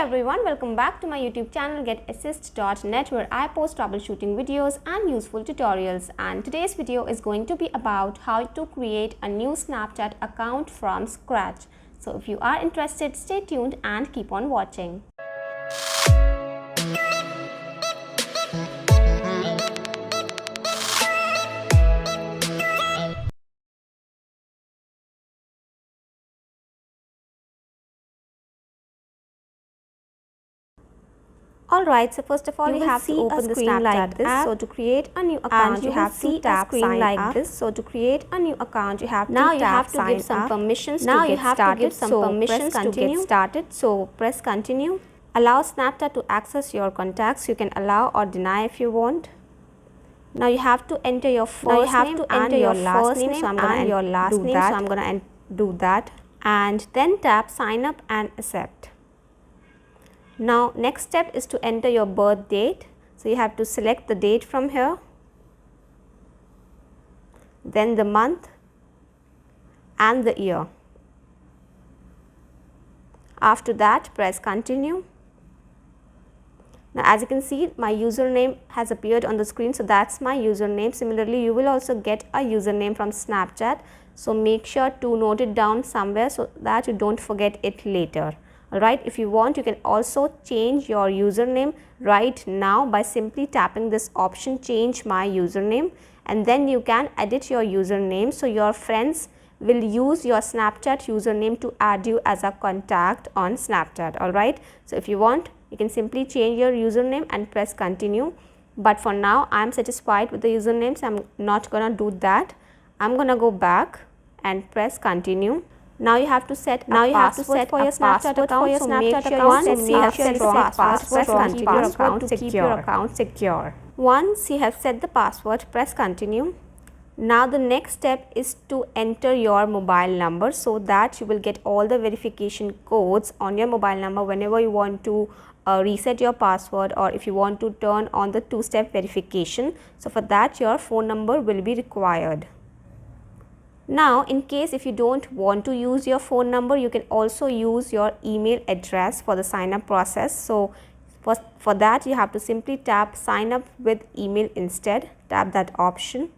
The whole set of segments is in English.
everyone, welcome back to my YouTube channel getassist.net, where I post troubleshooting videos and useful tutorials. And today's video is going to be about how to create a new Snapchat account from scratch. So if you are interested, stay tuned and keep on watching. Alright, so first of all you have to open the Snapchat like this. So to create a new account you have to tap sign up. So to create a new account you have to tap sign up. Now you have to give some permissions to get started. So get started. So press continue. Allow Snapchat to access your contacts. You can allow or deny if you want. Now you have to enter your first name and your last name. So I'm gonna do that. And then tap sign up and accept. Now next step is to enter your birth date. So you have to select the date from here, then the month and the year. After that press continue. Now as you can see, my username has appeared on the screen, so that's my username. Similarly you will also get a username from Snapchat, so make sure to note it down somewhere so that you don't forget it later. Alright, if you want you can also change your username right now by simply tapping this option, change my username, and then you can edit your username so your friends will use your Snapchat username to add you as a contact on Snapchat. Alright, so if you want you can simply change your username and press continue, but for now I am satisfied with the username, so I am not gonna do that. I am gonna go back and press continue. Now you have to set a password for your Snapchat account. So make sure you set the password to keep your account secure. Once you have set the password, press continue. Now the next step is to enter your mobile number so that you will get all the verification codes on your mobile number whenever you want to reset your password, or if you want to turn on the two-step verification. So for that your phone number will be required. Now in case if you don't want to use your phone number, you can also use your email address for the sign up process. So for that you have to simply tap sign up with email instead, tap that option,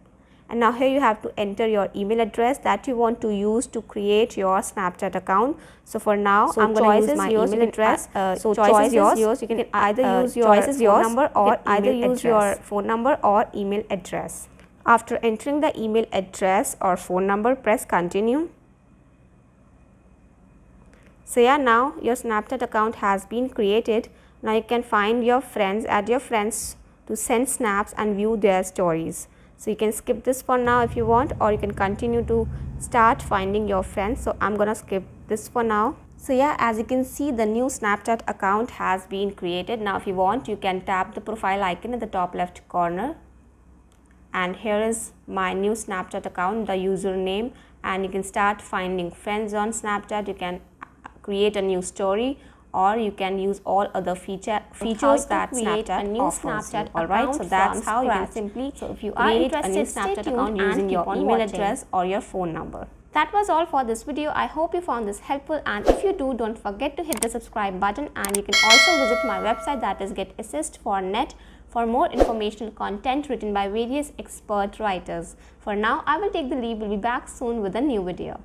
and now here you have to enter your email address that you want to use to create your Snapchat account. So for now I'm going to use my email address. So choice is yours. You can either use your phone number or phone number or email address. After entering the email address or phone number, press continue. So yeah, now your Snapchat account has been created. Now you can find your friends, add your friends to send snaps and view their stories. So you can skip this for now if you want, or you can continue to start finding your friends. So I'm gonna skip this for now. So yeah, as you can see, the new Snapchat account has been created. Now if you want, you can tap the profile icon at the top left corner. And here is my new Snapchat account, the username, and you can start finding friends on Snapchat. You can create a new story, or you can use all other features that Snapchat offers. Alright, so that's how you can simply create a new Snapchat account using your email address or your phone number. That was all for this video. I hope you found this helpful, and if you do, don't forget to hit the subscribe button, and you can also visit my website, that is getassist.net, for more informational content written by various expert writers. For now, I will take the leave. We'll be back soon with a new video.